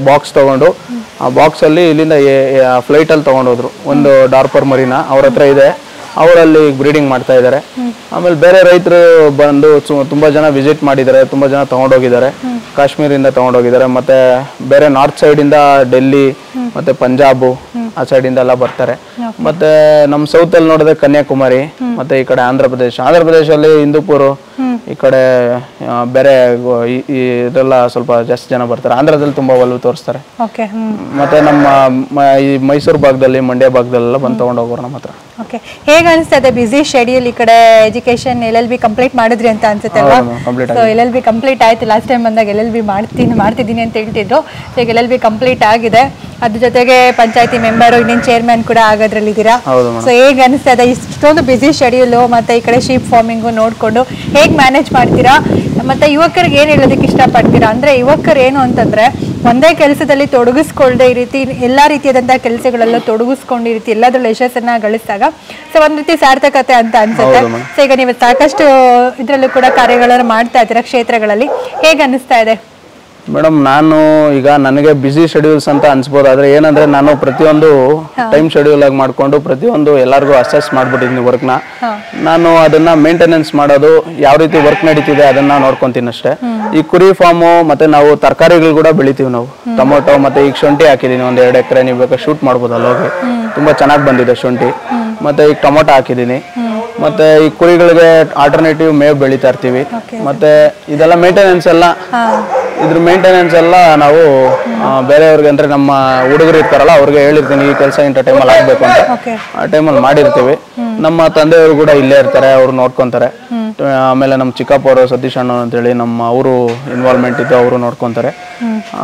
ಬಾಕ್ಸ್ ತಗೊಂಡು ಆ ಬಾಕ್ಸಲ್ಲಿ ಇಲ್ಲಿಂದ ಫ್ಲೈಟಲ್ಲಿ ತಗೊಂಡೋದ್ರು. ಒಂದು ಡಾರ್ಪರ್ ಮರಿನ ಅವ್ರ ಹತ್ರ ಇದೆ, ಅವರಲ್ಲಿ ಬ್ರೀಡಿಂಗ್ ಮಾಡ್ತಾ ಇದ್ದಾರೆ. ಆಮೇಲೆ ಬೇರೆ ರೈತರು ಬಂದು ತುಂಬಾ ಜನ ವಿಸಿಟ್ ಮಾಡಿದ್ದಾರೆ, ತುಂಬಾ ಜನ ತಗೊಂಡೋಗಿದ್ದಾರೆ. ಕಾಶ್ಮೀರಿಂದ ತಗೊಂಡೋಗಿದ್ದಾರೆ. ಮತ್ತೆ ಬೇರೆ ನಾರ್ತ್ ಸೈಡ್ ಇಂದ ಡೆಲ್ಲಿ ಮತ್ತೆ ಪಂಜಾಬ್ ಆ ಸೈಡ್ ಇಂದ ಎಲ್ಲ ಬರ್ತಾರೆ. ಮತ್ತೆ ನಮ್ಮ ಸೌತ್ ಅಲ್ಲಿ ನೋಡಿದ್ರೆ ಕನ್ಯಾಕುಮಾರಿ, ಮತ್ತೆ ಈ ಕಡೆ ಆಂಧ್ರ ಪ್ರದೇಶಲ್ಲಿ ಹಿಂದೂಪುರ್, ಈ ಕಡೆ ಬೇರೆ ಇದೆಲ್ಲ ಸ್ವಲ್ಪ ಜಾಸ್ತಿ ಜನ ಬರ್ತಾರೆ. ಆಂಧ್ರದಲ್ಲಿ ತುಂಬಾ ಒಲವು ತೋರಿಸ್ತಾರೆ. ಮತ್ತೆ ನಮ್ಮ ಈ ಮೈಸೂರು ಭಾಗದಲ್ಲಿ, ಮಂಡ್ಯ ಭಾಗದಲ್ಲೆಲ್ಲ ಬಂದು ತಗೊಂಡೋಗೋರು ನಮ್ಮ ಹತ್ರ. ಓಕೆ, ಹೇಗೆ ಅನಿಸ್ತದೆ ಬಿಸಿ ಶೆಡ್ಯೂಲ್? ಈ ಕಡೆ ಎಜುಕೇಶನ್ LLB ಕಂಪ್ಲೀಟ್ ಮಾಡಿದ್ರಿ ಅಂತ ಅನ್ಸುತ್ತೆ ಅಲ್ವಾ? ಸೊ LLB ಕಂಪ್ಲೀಟ್ ಆಯ್ತು. ಲಾಸ್ಟ್ ಟೈಮ್ ಬಂದಾಗ LLB ಮಾಡ್ತಿದ್ದೀನಿ ಅಂತ ಹೇಳ್ತಿದ್ರು. ಸೊ ಈಗ LLB ಕಂಪ್ಲೀಟ್ ಆಗಿದೆ. ಅದ್ರ ಜೊತೆಗೆ ಪಂಚಾಯತಿ ಮೆಂಬರು, ಇನ್ನೇನು ಚೇರ್ಮನ್ ಕೂಡ ಆಗೋದ್ರಲ್ಲಿದ್ದೀರಾ. ಸೊ ಹೇಗೆ ಅನಿಸ್ತದೆ ಇಷ್ಟೊಂದು ಬಿಸಿ ಶೆಡ್ಯೂಲು ಮತ್ತೆ ಈ ಕಡೆ ಶೀಪ್ ಫಾರ್ಮಿಂಗು ನೋಡಿಕೊಂಡು ಹೇಗೆ ಮ್ಯಾನೇಜ್ ಮಾಡ್ತೀರಾ? ಮತ್ತೆ ಯುವಕರಿಗೆ ಏನು ಹೇಳೋದಕ್ಕೆ ಇಷ್ಟಪಡ್ತೀರಾ? ಅಂದರೆ ಯುವಕರು ಏನು ಅಂತಂದರೆ ಒಂದೇ ಕೆಲಸದಲ್ಲಿ ತೊಡಗಿಸ್ಕೊಳ್ಳದೆ ಈ ರೀತಿ ಎಲ್ಲ ರೀತಿಯಾದಂತಹ ಕೆಲಸಗಳಲ್ಲೂ ತೊಡಗಿಸ್ಕೊಂಡು ಈ ರೀತಿ ಎಲ್ಲದರಲ್ಲೂ ಯಶಸ್ಸನ್ನ ಗಳಿಸಿದಾಗ ಸೊ ಒಂದು ರೀತಿ ಸಾರ್ಥಕತೆ ಅಂತ ಅನ್ಸುತ್ತೆ. ಸೊ ಈಗ ನೀವು ಸಾಕಷ್ಟು ಇದರಲ್ಲೂ ಕೂಡ ಕಾರ್ಯಗಳನ್ನು ಮಾಡ್ತಾ ಇದ್ದೀರಾ ಕ್ಷೇತ್ರಗಳಲ್ಲಿ, ಹೇಗೆ ಅನಿಸ್ತಾ ಇದೆ? ಮೇಡಮ್, ನಾನು ಈಗ ನನಗೆ ಬಿಸಿ ಶೆಡ್ಯೂಲ್ಸ್ ಅಂತ ಅನ್ಸ್ಬೋದು. ಆದ್ರೆ ಏನಂದ್ರೆ ನಾನು ಪ್ರತಿಯೊಂದು ಟೈಮ್ ಶೆಡ್ಯೂಲ್ ಆಗಿ ಮಾಡ್ಕೊಂಡು ಪ್ರತಿಯೊಂದು ಎಲ್ಲರಿಗೂ ಅಸೆಸ್ ಮಾಡ್ಬಿಟ್ಟಿದ್ದೀನಿ ವರ್ಕ್ನ. ನಾನು ಅದನ್ನ ಮೇಂಟೆನೆನ್ಸ್ ಮಾಡೋದು, ಯಾವ ರೀತಿ ವರ್ಕ್ ನಡೀತಿದೆ ಅದನ್ನ ನೋಡ್ಕೊಂತೀನಿ ಅಷ್ಟೇ. ಈ ಕುರಿ ಫಾರ್ಮು ಮತ್ತೆ ನಾವು ತರಕಾರಿಗಳು ಕೂಡ ಬೆಳಿತೀವಿ ನಾವು. ಟೊಮೊಟೊ ಮತ್ತೆ ಈಗ ಶುಂಠಿ ಹಾಕಿದೀನಿ, ಒಂದ್ 2 ಎಕರೆ. ನೀವು ಬೇಕಾದ್ರೆ ಶೂಟ್ ಮಾಡ್ಬೋದಲ್ಲ ಹೋಗಿ, ತುಂಬಾ ಚೆನ್ನಾಗಿ ಬಂದಿದೆ ಶುಂಠಿ. ಮತ್ತೆ ಈಗ ಟೊಮೊಟೊ ಹಾಕಿದೀನಿ. ಮತ್ತೆ ಈ ಕುರಿಗಳಿಗೆ ಆಲ್ಟರ್ನೇಟಿವ್ ಮೇವ್ ಬೆಳಿತಾ ಇರ್ತೀವಿ. ಮತ್ತೆ ಇದೆಲ್ಲ ಮೇಂಟೆನೆನ್ಸ್ ಎಲ್ಲ, ಇದ್ರ ಮೇಂಟೆನೆನ್ಸ್ ಎಲ್ಲ ನಾವು ಬೇರೆಯವ್ರಿಗೆ ಅಂದ್ರೆ ನಮ್ಮ ಹುಡುಗರು ಇರ್ತಾರಲ್ಲ ಅವ್ರಿಗೆ ಹೇಳಿರ್ತೀನಿ ಈ ಕೆಲಸ ಇಂಥ ಟೈಮಲ್ಲಿ ಆಗ್ಬೇಕು ಅಂತ. ಆ ಟೈಮಲ್ಲಿ ಮಾಡಿರ್ತೀವಿ. ನಮ್ಮ ತಂದೆಯವರು ಕೂಡ ಇಲ್ಲೇ ಇರ್ತಾರೆ, ಅವ್ರು ನೋಡ್ಕೊಂತಾರೆ. ಆಮೇಲೆ ನಮ್ಮ ಚಿಕ್ಕಪ್ಪವರು ಸತೀಶ್ ಅಣ್ಣ ಅಂತೇಳಿ ಅವರು ಇನ್ವಾಲ್ವ್ಮೆಂಟ್ ಇದ್ದು ಅವರು ನೋಡ್ಕೊಂತಾರೆ.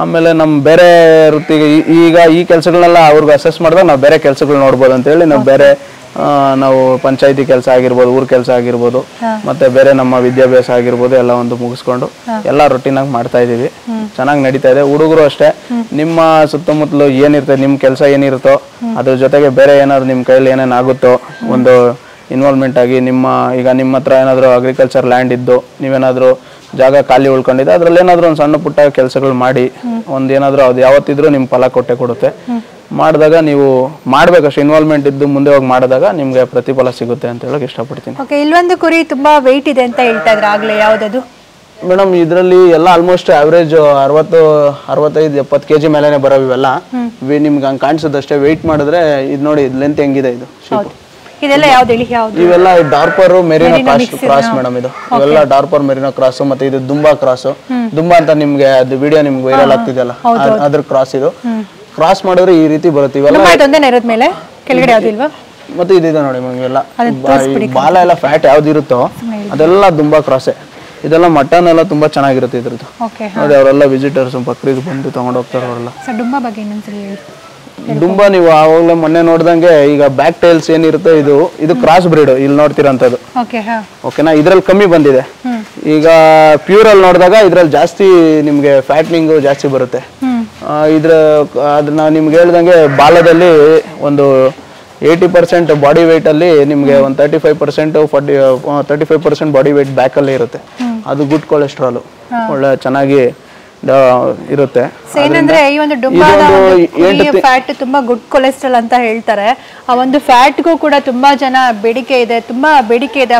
ಆಮೇಲೆ ನಮ್ಮ ಬೇರೆ ವೃತ್ತಿಗೆ ಈಗ ಈ ಕೆಲಸಗಳನ್ನೆಲ್ಲ ಅವ್ರಿಗೆ ಅಸೆಸ್ ಮಾಡಿದಾಗ ನಾವು ಬೇರೆ ಕೆಲಸಗಳು ನೋಡ್ಬೋದು ಅಂತೇಳಿ ನಾವು ಪಂಚಾಯತಿ ಕೆಲಸ ಆಗಿರ್ಬೋದು, ಊರ್ ಕೆಲಸ ಆಗಿರ್ಬೋದು, ಮತ್ತೆ ಬೇರೆ ನಮ್ಮ ವಿದ್ಯಾಭ್ಯಾಸ ಆಗಿರ್ಬೋದು ಎಲ್ಲ ಒಂದು ಮುಗಿಸ್ಕೊಂಡು ಎಲ್ಲ ರೊಟೀನ್ ಆಗಿ ಮಾಡ್ತಾ ಇದೀವಿ. ಚೆನ್ನಾಗಿ ನಡೀತಾ ಇದೆ. ಹುಡುಗರು ಅಷ್ಟೇ, ನಿಮ್ಮ ಸುತ್ತಮುತ್ತಲು ಏನಿರ್ತದೆ, ನಿಮ್ ಕೆಲಸ ಏನಿರುತ್ತೋ ಅದ್ರ ಜೊತೆಗೆ ಬೇರೆ ಏನಾದ್ರು ನಿಮ್ ಕೈಯಲ್ಲಿ ಏನೇನಾಗುತ್ತೋ ಒಂದು ಇನ್ವಾಲ್ವ್ಮೆಂಟ್ ಆಗಿ ಈಗ ನಿಮ್ಮ ಹತ್ರ ಏನಾದ್ರು ಅಗ್ರಿಕಲ್ಚರ್ ಲ್ಯಾಂಡ್ ಇದ್ದು ನೀವೇನಾದ್ರು ಜಾಗ ಖಾಲಿ ಉಳ್ಕೊಂಡಿದೆ ಅದ್ರಲ್ಲಿ ಏನಾದ್ರು ಒಂದು ಸಣ್ಣ ಪುಟ್ಟ ಕೆಲಸಗಳು ಮಾಡಿ ಒಂದೇನಾದ್ರು ಅದು ಯಾವತ್ತಿದ್ರೂ ನಿಮ್ ಫಲ ಕೊಡುತ್ತೆ. ಮಾಡಿದಾಗ ನೀವು ಮಾಡ್ಬೇಕಷ್ಟು ಇನ್ವಾಲ್ವ್ಮೆಂಟ್ ಇದ್ದು ಮುಂದೆ ಹೋಗಿ ಮಾಡಿದಾಗ ನಿಮ್ಗೆ ಪ್ರತಿಫಲ ಸಿಗುತ್ತೆ ಅಂತ ಹೇಳಕ್ ಇಷ್ಟಪಡ್ತೀನಿ. ಓಕೆ, ಇಲ್ಲೊಂದು ಕುರಿ ತುಂಬಾ ವೆಯ್ಟ್ ಇದೆ ಅಂತ ಹೇಳ್ತಾ ಇದ್ರೆ ಆಗ್ಲೇ, ಯಾವ್ದದು ಮೇಡಮ್? ಇದರಲ್ಲಿ ಎಲ್ಲ ಆಲ್ಮೋಸ್ಟ್ ಅವರೇಜ್ 65-70 kg ಮೇಲೆನೆ ಬರೋವು ಇವೆಲ್ಲ. ನಿಮ್ಗೆ ಹಂಗೆ ಕಾಣಿಸೋದಷ್ಟೇ. ವೆಯ್ಟ್ ಮಾಡಿದ್ರೆ ಇದು ನೋಡಿ, ಲೆಂತ್ ಹೆಂಗಿದೆ ಇದು. ಇದೆಲ್ಲ ಯಾವ್ದು ಹೇಳಿ? ಇವೆಲ್ಲ ಡಾರ್ಪರ್ ಮೆರಿನೋ ಕ್ರಾಸ್ ಮೇಡಮ್. ಇವೆಲ್ಲ ಡಾರ್ಪರ್ ಮೆರಿನೋ ಕ್ರಾಸ್. ಮತ್ತೆ ಇದು ದುಂಬಾ ಕ್ರಾಸ್. ದುಂಬಾ ಅಂತ ನಿಮ್ಗೆ ಅದು ವಿಡಿಯೋ ನಿಮ್ಗೆ ವೈರಲ್ ಆಗ್ತಿದೆಯಲ್ಲ, ಅದ್ರ ಕ್ರಾಸ್. ಇದು ಕ್ರಾಸ್ ಮಾಡಿದ್ರೆ ಈ ರೀತಿ ಬರುತ್ತೆ. ಇವೆಲ್ಲ ಮತ್ತೆ ಇದಿದೆ ನೋಡಿ ಇವೆಲ್ಲ ಬಾಲ ಎಲ್ಲ ಫ್ಯಾಟ್ ಯಾವ್ದು ಇರುತ್ತೋ ಅದೆಲ್ಲ ದುಂಬಾ ಕ್ರಾಸೆ. ಇದೆಲ್ಲ ಮಟನ್ ಎಲ್ಲ ತುಂಬಾ ಚೆನ್ನಾಗಿರುತ್ತೆ ಇದ್ರದ್ದು. ನೋಡಿ ಅವರೆಲ್ಲ ವಿಸಿಟರ್ಸ್ ಬಕ್ರೀದ್ ಬಂದು ತಗೊಂಡು ಹೋಗ್ತಾರೆ ಅವರೆಲ್ಲ. ದುಂಬಾ ನೀವು ಆವಾಗಲೇ ಮೊನ್ನೆ ನೋಡ್ದಂಗೆ ಈಗ ಬ್ಯಾಕ್ ಟೈಲ್ಸ್ ಏನಿರುತ್ತೆ ಇದು ಕ್ರಾಸ್ ಬ್ರೀಡ್ ಇಲ್ಲಿ ನೋಡ್ತಿರೋಂಥದ್ದು. ಓಕೆನಾ? ಇದ್ರಲ್ಲಿ ಕಮ್ಮಿ ಬಂದಿದೆ. ಈಗ ಪ್ಯೂರ್ ಅಲ್ಲಿ ನೋಡಿದಾಗ ಇದ್ರಲ್ಲಿ ಜಾಸ್ತಿ ನಿಮ್ಗೆ ಫ್ಯಾಟ್ನಿಂಗ್ ಜಾಸ್ತಿ ಬರುತ್ತೆ. ಅದನ್ನ ನಿಮ್ಗೆ ಹೇಳ್ದಂಗೆ ಬಾಲದಲ್ಲಿ ಒಂದು 80% ಬಾಡಿ weight ಅಲ್ಲಿ ನಿಮ್ಗೆ ಒಂದು 35% ಬಾಡಿ weight ಬ್ಯಾಕ್ ಅಲ್ಲಿ ಇರುತ್ತೆ. ಅದು ಗುಡ್ ಕೊಲೆಸ್ಟ್ರಾಲ್, ಒಳ್ಳೆ ಚೆನ್ನಾಗಿ ಇರುತ್ತೆ. ಏನಂದ್ರೆ ಈ ಒಂದು ಡುಂಬಾದ ಫ್ಯಾಟ್ ತುಂಬಾ ಗುಡ್ ಕೊಲೆಸ್ಟ್ರಾಲ್ ಅಂತ ಹೇಳ್ತಾರೆ. ಆ ಒಂದು ಫ್ಯಾಟ್ಗೂ ಕೂಡ ತುಂಬಾ ಜನ ಬೇಡಿಕೆ ಇದೆ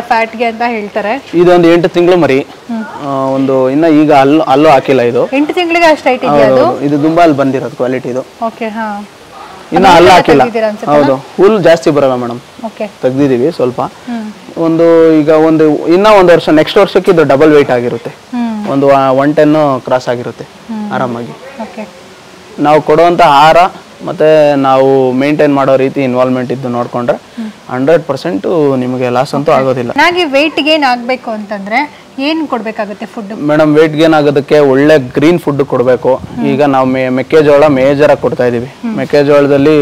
ಆ ಫ್ಯಾಟ್ಗೆ ಅಂತ ಹೇಳ್ತಾರೆ. ಇದೊಂದು 8 ತಿಂಗಳು ಮರಿ. ಒಂದು ಇನ್ನ ಈಗ ಅಲ್ಲೂ ಹಾಕಿಲ್ಲ. ಇದು 8 ತಿಂಗಳಿಗೆ ಅಷ್ಟು ಹೈಟ್ ಇದೆ. ಇದು ದುಂಬಾ ಅಲ್ಲಿ ಬಂದಿರೋದು ಕ್ವಾಲಿಟಿ ಇದು. ಓಕೆ, ಹಾ. ಇನ್ನ ಅಲ್ಲ ಹಾಕಿಲ್ಲ. ಹೌದು, ಹುಲ್ ಜಾಸ್ತಿ ಬರಲ್ಲ ಮೇಡಮ್. ತೆಗ್ದಿದೀವಿ ಸ್ವಲ್ಪ. ಇನ್ನ ಒಂದು ವರ್ಷ, ನೆಕ್ಸ್ಟ್ ವರ್ಷಕ್ಕೆ ಇದು ಡಬಲ್ weight ಆಗಿರುತ್ತೆ. ಒಂದು 110 ಕ್ರಾಸ್ ಆಗಿರುತ್ತೆ ಆರಾಮಾಗಿ. ನಾವು ಕೊಡುವಂತ ಆಹಾರ ಮತ್ತೆ ನಾವು ಮೇಂಟೈನ್ ಮಾಡೋ ರೀತಿ ಇನ್ವಾಲ್ವ್ಮೆಂಟ್ ಇದ್ದು ನೋಡ್ಕೊಂಡ್ರೆ 100% ನಿಮಗೆ ಲಾಸ್ ಅಂತೂ ಆಗೋದಿಲ್ಲ. ನನಗೆ weight ಗೇನ್ ಆಗಬೇಕು ಅಂತಂದ್ರೆ ಏನು ಕೊಡಬೇಕಾಗುತ್ತೆ ಫುಡ್? ಮೇಡಮ್, weight ಗೇನ್ ಆಗೋದಕ್ಕೆ ಒಳ್ಳೆ ಗ್ರೀನ್ ಫುಡ್ ಕೊಡಬೇಕು. ಈಗ ನಾವು ಮೆಕ್ಕೆಜೋಳ ಮೇಜರ್ ಆಗಿ ಕೊಡ್ತಾ ಇದೀವಿ. ಮೆಕ್ಕೆಜೋಳದಲ್ಲಿ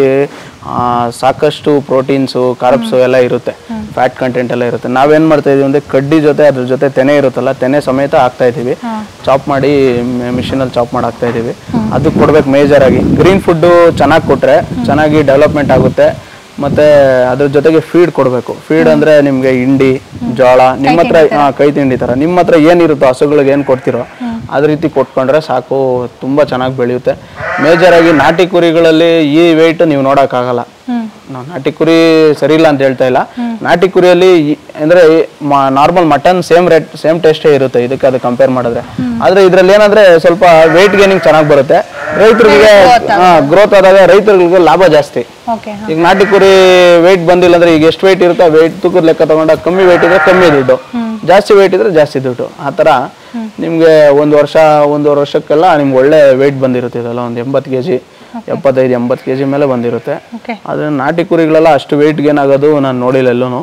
ಸಾಕಷ್ಟು ಪ್ರೋಟೀನ್ಸು, ಕಾರ್ಬ್ಸು ಎಲ್ಲ ಇರುತ್ತೆ, ಫ್ಯಾಟ್ ಕಂಟೆಂಟ್ ಎಲ್ಲ ಇರುತ್ತೆ. ನಾವೇನ್ ಮಾಡ್ತಾ ಇದೀವಿ ಅಂದ್ರೆ ಕಡ್ಡಿ ಜೊತೆ ಅದ್ರ ಜೊತೆ ತೆನೆ ಇರುತ್ತಲ್ಲ, ತೆನೆ ಸಮೇತ ಹಾಕ್ತಾ ಇದೀವಿ. ಚಾಪ್ ಮಾಡಿ ಮಿಷಿನಲ್ಲಿ ಚಾಪ್ ಮಾಡಿ ಹಾಕ್ತಾ ಇದೀವಿ. ಅದು ಕೊಡ್ಬೇಕು ಮೇಜರ್ ಆಗಿ. ಗ್ರೀನ್ ಫುಡ್ ಚೆನ್ನಾಗಿ ಕೊಟ್ರೆ ಚೆನ್ನಾಗಿ ಡೆವಲಪ್ಮೆಂಟ್ ಆಗುತ್ತೆ. ಮತ್ತೆ ಅದ್ರ ಜೊತೆಗೆ ಫೀಡ್ ಕೊಡಬೇಕು. ಫೀಡ್ ಅಂದ್ರೆ ನಿಮ್ಗೆ ಹಿಂಡಿ, ಜೋಳ, ನಿಮ್ಮ ಹತ್ರ ಕೈ ತಿಂಡಿ ತರ ನಿಮ್ಮ ಹತ್ರ ಏನಿರುತ್ತೋ ಹಸುಗಳಿಗೆ ಏನ್ ಕೊಡ್ತಿರೋ ಅದ ರೀತಿ ಕೊಟ್ಕೊಂಡ್ರೆ ಸಾಕು, ತುಂಬಾ ಚೆನ್ನಾಗಿ ಬೆಳೆಯುತ್ತೆ. ಮೇಜರ್ ಆಗಿ ನಾಟಿ ಕುರಿಗಳಲ್ಲಿ ಈ weight ನೀವು ನೋಡಕ್ಕಾಗಲ್ಲ. ನಾವು ನಾಟಿ ಕುರಿ ಸರಿ ಇಲ್ಲ ಅಂತ ಹೇಳ್ತಾ ಇಲ್ಲ. ನಾಟಿ ಕುರಿಯಲ್ಲಿ ಅಂದ್ರೆ ನಾರ್ಮಲ್ ಮಟನ್ ಸೇಮ್ ಟೇಸ್ಟೇ ಇರುತ್ತೆ ಇದಕ್ಕೆ ಅದು ಕಂಪೇರ್ ಮಾಡಿದ್ರೆ. ಆದ್ರೆ ಇದ್ರಲ್ಲಿ ಏನಂದ್ರೆ ಸ್ವಲ್ಪ weight ಗೇನಿಂಗ್ ಚೆನ್ನಾಗಿ ಬರುತ್ತೆ. ರೈತರಿಗೆ ಗ್ರೋತ್ ಆದಾಗ ರೈತರಿಗೆ ಲಾಭ ಜಾಸ್ತಿ. ಈಗ ನಾಟಿ ಕುರಿ weight ಬಂದಿಲ್ಲ ಅಂದ್ರೆ ಈಗ ಎಷ್ಟು weight ಇರುತ್ತೆ weight ತೂಕದ ಲೆಕ್ಕ ತಗೊಂಡಾಗ ಕಮ್ಮಿ weight ಇದ್ರೆ ಕಮ್ಮಿ ದುಡ್ಡು, ಜಾಸ್ತಿ weight ಇದ್ರೆ ಜಾಸ್ತಿ ದುಡ್ಡು. ಆತರ ನಿಮ್ಗೆ ಒಂದೂವರೆ ವರ್ಷಕ್ಕೆಲ್ಲ ನಿಮ್ಗೆ ಒಳ್ಳೆ weight ಬಂದಿರುತ್ತೆ. ಇದೆಲ್ಲ ಒಂದು 80 kg 75-80 kg ಮೇಲೆ ಬಂದಿರುತ್ತೆ. ಓಕೆ. ಆದರೆ ನಾಟಿ ಕುರಿಗಳೆಲ್ಲ ಅಷ್ಟು ವೆಯ್ಟ್ ಗೇನ್ ಆಗೋದು ನಾನು ನೋಡಿಲ್ಲ ಎಲ್ಲೂ.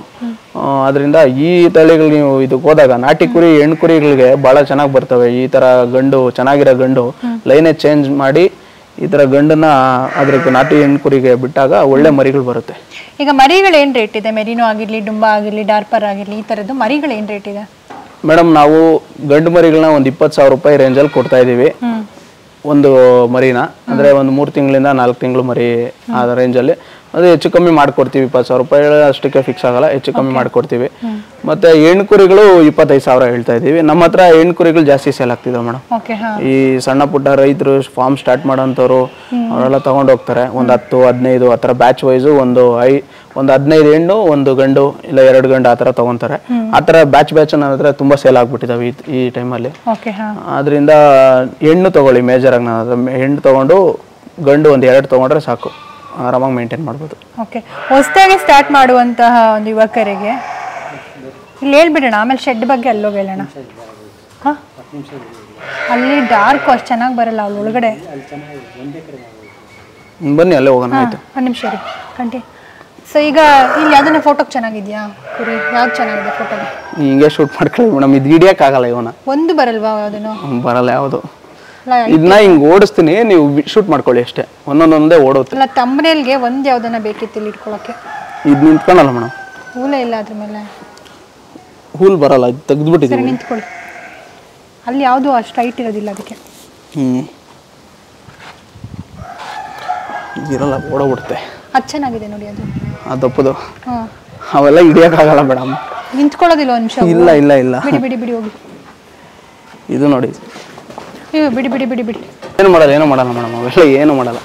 ಅದರಿಂದ ಈ ತಳಿಗಳು ನೀವು ಇದಕ್ಕೆ ಹೋದಾಗ ನಾಟಿ ಕುರಿ ಹೆಣ್ಣು ಕುರಿಗಳಿಗೆ ಭಾಳ ಚೆನ್ನಾಗಿ ಬರ್ತವೆ. ಈ ಥರ ಗಂಡು ಚೆನ್ನಾಗಿರೋ ಗಂಡು ಲೈನೇ ಚೇಂಜ್ ಮಾಡಿ ಈ ಥರ ಗಂಡನ್ನ ಅದ್ರಕ್ಕೆ ನಾಟಿ ಹೆಣ್ಣು ಕುರಿಗೆ ಬಿಟ್ಟಾಗ ಒಳ್ಳೆ ಮರಿಗಳು ಬರುತ್ತೆ. ಈಗ ಮರಿಗಳು ಏನು ರೇಟ್ ಇದೆ? ಮೆರಿನೋ ಆಗಿರಲಿ, ಡುಂಬಾ ಆಗಿರಲಿ, ಡಾರ್ಪರ್ ಆಗಿರಲಿ, ಈ ಥರದ್ದು ಮರಿಗಳು ಏನು ರೇಟ್ ಇದೆ? ಮೇಡಮ್ ನಾವು ಗಂಡು ಮರಿಗಳನ್ನ ಒಂದು 20,000 ರೂಪಾಯಿ ರೇಂಜಲ್ಲಿ ಕೊಡ್ತಾ ಇದ್ದೀವಿ ಒಂದು ಮರಿನ. ಅಂದರೆ ಒಂದು 3 ತಿಂಗಳಿಂದ 4 ತಿಂಗಳು ಮರಿ ಆ ರೇಂಜಲ್ಲಿ. ಅದು ಹೆಚ್ಚು ಕಮ್ಮಿ ಮಾಡಿಕೊಡ್ತೀವಿ. 20,000 ರೂಪಾಯಿ ಅಷ್ಟಕ್ಕೆ ಫಿಕ್ಸ್ ಆಗಲ್ಲ, ಹೆಚ್ಚು ಕಮ್ಮಿ ಮಾಡಿಕೊಡ್ತೀವಿ. ಮತ್ತು ಹೆಣ್ಣು ಕುರಿಗಳು 25,000 ಹೇಳ್ತಾ ಇದ್ದೀವಿ. ನಮ್ಮ ಹತ್ರ ಹೆಣ್ಣು ಕುರಿಗಳು ಜಾಸ್ತಿ ಸೇಲ್ ಆಗ್ತಿದ್ದಾವೆ ಮೇಡಮ್. ಈ ಸಣ್ಣ ಪುಟ್ಟ ರೈತರು ಫಾರ್ಮ್ ಸ್ಟಾರ್ಟ್ ಮಾಡೋಂಥವ್ರು ಅವರೆಲ್ಲ ತೊಗೊಂಡು ಹೋಗ್ತಾರೆ. ಒಂದು 10-15 ಆ ಥರ ಬ್ಯಾಚ್ ವೈಸು ಒಂದು 15 ಹೆಣ್ಣು, ಒಂದು ಗಂಡು, ಇಲ್ಲ 2 ಗಂಡು ಆ ಥರ ತೊಗೊತಾರೆ. ಆ ಥರ ಬ್ಯಾಚ್ ನನ್ನ ಹತ್ರ ತುಂಬ ಸೇಲ್ ಆಗ್ಬಿಟ್ಟಿದ್ದಾವೆ ಈ ಟೈಮಲ್ಲಿ. ಅದರಿಂದ ಹೆಣ್ಣು ತೊಗೊಳ್ಳಿ ಮೇಜರಾಗಿ. ನನ್ನ ಹತ್ರ ಹೆಣ್ಣು ತೊಗೊಂಡು ಗಂಡು ಒಂದು 2 ತೊಗೊಂಡ್ರೆ ಸಾಕು, ಆರಾಮಾಗಿ ಮೇಂಟೈನ್ ಮಾಡ್ಬೋದು. ಓಕೆ. ಹೊಸದಾಗಿ ಸ್ಟಾರ್ಟ್ ಮಾಡುವಂತಹ ಒಂದು ಯುವಕರಿಗೆ ಇಲ್ಲಿ ಹೇಳ್ಬಿಡೋಣ, ಆಮೇಲೆ ಶೆಡ್ ಬಗ್ಗೆ ಅಲ್ಲೋಗಿ ಹೇಳೋಣ. ಹಾಂ, ಅಲ್ಲಿ ಡಾರ್ಕ್ ಅಷ್ಟು ಚೆನ್ನಾಗಿ ಬರಲ್ಲ ಅಲ್ಲಿ ಒಳಗಡೆ. ಬನ್ನಿ ಅಲ್ಲೇ ಹೋಗೋಣ. ಆಯಿತು, ಒಂದು ನಿಮಿಷ ರೀ, ಕಂಟಿ. ಸೊ ಈಗ ಇಲ್ಲಿ ಯಾವ್ದನ್ನ ಫೋಟೋಗೆ ಚೆನ್ನಾಗಿದೆಯಾ ಕುರಿ? ಯಾವ್ದು ಚೆನ್ನಾಗಿದೆ ಫೋಟೋಗೆ? ಹಿಂಗೆ ಶೂಟ್ ಮಾಡ್ಕೊಳ್ಳಿ ಮೇಡಮ್, ಇದು ಹಿಡಿಯೋಕ್ಕಾಗಲ್ಲ ಇವನ್ನ. ಒಂದು ಬರಲ್ವಾ ಯಾವುದನ್ನು? ಬರಲ್ಲ ಯಾವುದು. ಇದನ್ನ ಹಿಂಗೆ ಓಡಿಸ್ತೀನಿ, ನೀವು ಶೂಟ್ ಮಾಡ್ಕೊಳ್ಳಿ ಅಷ್ಟೇ. ಒಂದೊಂದೇ ಓಡುತ್ತೆ. ಅಲ್ಲ, ತಮ್ಮನೇಲ್ಗೆ ಒಂದು ಯಾವ್ದನ್ನ ಬೇಕಿತ್ತು ಇಲ್ಲಿ ಇಟ್ಕೊಳ್ಳೋಕ್ಕೆ? ಇದು ನಿಂತ್ಕೊಳ್ಳಲ್ಲ ಮೇಡಮ್, ಹೂಲೇ ಇಲ್ಲ ಅದ್ರ ಮೇಲೆ. ಹೂಲ್ ಬರಲ್ಲ, ಇದು ತೆಗೆದ್ಬಿಟ್ಟಿದ್ದೀವಿ. ನಿಂತ್ಕೊಳ್ಳಿ. ಅಲ್ಲಿ ಯಾವುದು ಅಷ್ಟು ಹೈಟ್ ಇರೋದಿಲ್ಲ ಅದಕ್ಕೆ. ಇರಲ್ಲ, ಓಡೋಗ್ಬಿಡುತ್ತೆ. ಅದು ಚೆನ್ನಾಗಿದೆ ನೋಡಿ, ಅದು ದಪ್ಪದು. ಅವೆಲ್ಲ ಹಿಡಿಯೋಕ್ಕಾಗಲ್ಲ ಮೇಡಮ್. ನಿಂತ್ಕೊಳ್ಳೋದಿಲ್ಲ ಒಂದು ನಿಮಿಷ. ಇಲ್ಲ ಇಲ್ಲ ಇಲ್ಲ, ಬಿಡಿ ಹೋಗಿ. ಇದು ನೋಡಿ, ಬಿಡಿ ಏನು ಮಾಡಲ್ಲ ಮೇಡಮ್, ಅವೆಲ್ಲ ಏನು ಮಾಡಲ್ಲ.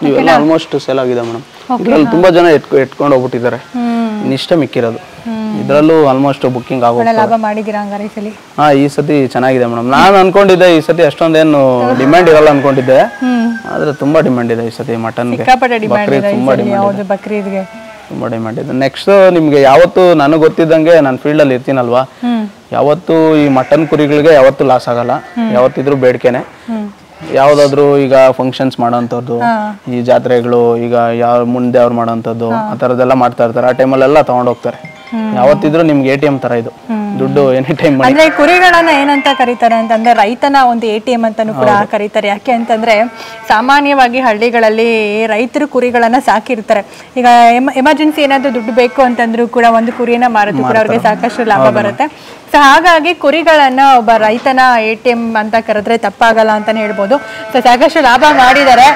ಇವೆಲ್ಲ ಆಲ್ಮೋಸ್ಟ್ ಸೇಲ್ ಆಗಿದೆ ಮೇಡಮ್. ಇದ್ರಲ್ಲಿ ತುಂಬಾ ಜನ ಎತ್ಕೊಂಡು ಹೋಗ್ಬಿಟ್ಟಿದ್ದಾರೆ, ಇನ್ನಿಷ್ಟೇ ಮಿಕ್ಕಿರೋದು. ಇದರಲ್ಲೂ ಆಲ್ಮೋಸ್ಟ್ ಬುಕ್ಕಿಂಗ್ ಆಗೋದು. ಲಾಭ ಮಾಡಿದ್ದೀರಾ ಹಂಗಾರೆ ಈ ಸಲ? ಹಾ, ಈ ಸತಿ ಚೆನ್ನಾಗಿದೆ ಮೇಡಮ್. ನಾನು ಅನ್ಕೊಂಡಿದ್ದೆ ಈ ಸತಿ ಅಷ್ಟೊಂದೇನು ಡಿಮ್ಯಾಂಡ್ ಇರಲ್ಲ ಅನ್ಕೊಂಡಿದ್ದೆ, ಆದ್ರೆ ತುಂಬಾ ಡಿಮ್ಯಾಂಡ್ ಇದೆ ಈ ಸತಿ ಮಟನ್ಗೆ. ಬಕ್ರೀದ್ಗೆ ತುಂಬಾ ಡಿಮ್ಯಾಂಡ್ ಇದೆ. ನೆಕ್ಸ್ಟ್ ನಿಮ್ಗೆ ಯಾವತ್ತು ನನಗೆ ಗೊತ್ತಿದ್ದಂಗೆ ನಾನು ಫೀಲ್ಡ್ ಅಲ್ಲಿ ಇರ್ತೀನಲ್ವಾ, ಯಾವತ್ತು ಈ ಮಟನ್ ಕುರಿಗಳಿಗೆ ಯಾವತ್ತು ಲಾಸ್ ಆಗಲ್ಲ, ಯಾವತ್ತಿದ್ರು ಬೇಡಿಕೆನೆ. ಯಾವ್ದಾದ್ರು ಈಗ ಫಂಕ್ಷನ್ಸ್ ಮಾಡೋಂಥದ್ದು, ಈ ಜಾತ್ರೆಗಳು, ಈಗ ಯಾವ ಮುಂದೆ ಅವ್ರು ಮಾಡೋಂಥದ್ದು, ಆ ಥರದ್ದೆಲ್ಲ ಮಾಡ್ತಾ ಇರ್ತಾರೆ. ಆ ಟೈಮಲ್ಲೆಲ್ಲ ತಗೊಂಡು ಹೋಗ್ತಾರೆ. ಯಾವತ್ತಿದ್ರು ನಿಮ್ಗೆ ATM ತರ ಇದು ದುಡ್ಡು ಎನಿ ಟೈಮ್. ಅಂದ್ರೆ ಕುರಿಗಳನ್ನ ಏನಂತ ಕರೀತಾರೆ ಅಂತಂದ್ರೆ ರೈತನ ಒಂದು ATM ಅಂತಾನು ಕೂಡ ಕರೀತಾರೆ. ಯಾಕೆ ಅಂತಂದ್ರೆ ಸಾಮಾನ್ಯವಾಗಿ ಹಳ್ಳಿಗಳಲ್ಲಿ ರೈತರು ಕುರಿಗಳನ್ನ ಸಾಕಿರ್ತಾರೆ. ಈಗ ಎಮರ್ಜೆನ್ಸಿ ಏನಾದ್ರು ದುಡ್ಡು ಬೇಕು ಅಂತಂದ್ರೂ ಕೂಡ ಒಂದು ಕುರಿನ ಮಾರೋದು ಕೂಡ ಅವ್ರಿಗೆ ಸಾಕಷ್ಟು ಲಾಭ ಬರುತ್ತೆ. ಸೊ ಹಾಗಾಗಿ ಕುರಿಗಳನ್ನ ಒಬ್ಬ ರೈತನ ATM ಅಂತ ಕರೆದ್ರೆ ತಪ್ಪಾಗಲ್ಲ ಅಂತಾನೆ ಹೇಳ್ಬೋದು. ಸೊ ಸಾಕಷ್ಟು ಲಾಭ ಮಾಡಿದ್ದಾರೆ,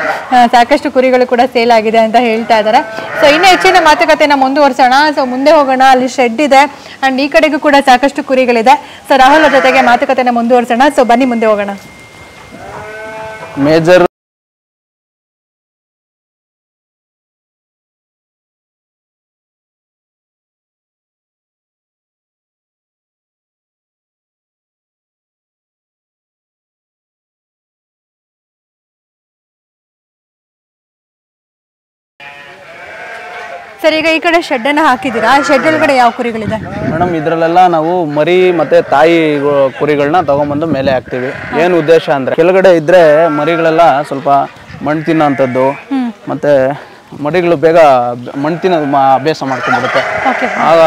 ಸಾಕಷ್ಟು ಕುರಿಗಳು ಕೂಡ ಸೇಲ್ ಆಗಿದೆ ಅಂತ ಹೇಳ್ತಾ ಇದ್ದಾರೆ. ಸೊ ಇನ್ನು ಹೆಚ್ಚಿನ ಮಾತುಕತೆನ ಮುಂದುವರ್ಸೋಣ. ಸೊ ಮುಂದೆ ಹೋಗೋಣ, ಅಲ್ಲಿ ಶೆಡ್ ಇದೆ ಅಂಡ್ ಈ ಕಡೆಗೂ ಕೂಡ ಸಾಕಷ್ಟು ಕುರಿಗಳಿದೆ. ಸೊ ರಾಹುಲ್ ಜೊತೆಗೆ ಮಾತುಕತೆನ ಮುಂದುವರ್ಸೋಣ. ಸೊ ಬನ್ನಿ ಮುಂದೆ ಹೋಗೋಣ. ಮೇಜರ್ ಸರ್, ಈಗ ಈ ಕಡೆ ಶೆಡ್ ಅನ್ನ ಹಾಕಿದ್ದೀರಾ, ಶೆಡ್ ಒಳಗಡೆ ಯಾವ ಕುರಿಗಳಿದೆ ಮೇಡಮ್? ಇದ್ರಲ್ಲೆಲ್ಲ ನಾವು ಮರಿ ಮತ್ತೆ ತಾಯಿ ಕುರಿಗಳನ್ನ ತಗೊಂಡ್ಬಂದು ಮೇಲೆ ಹಾಕ್ತಿವಿ. ಏನು ಉದ್ದೇಶ ಅಂದ್ರೆ, ಕೆಳಗಡೆ ಇದ್ರೆ ಮರಿಗಳೆಲ್ಲ ಸ್ವಲ್ಪ ಮಣ್ಣು ತಿನ್ನೋಂಥದ್ದು, ಮತ್ತೆ ಮರಿಗಳು ಬೇಗ ಮಣ್ಣು ತಿನ್ನೋ ಅಭ್ಯಾಸ ಮಾಡ್ಕೊಂಡ್ಬಿಡುತ್ತೆ. ಆಗ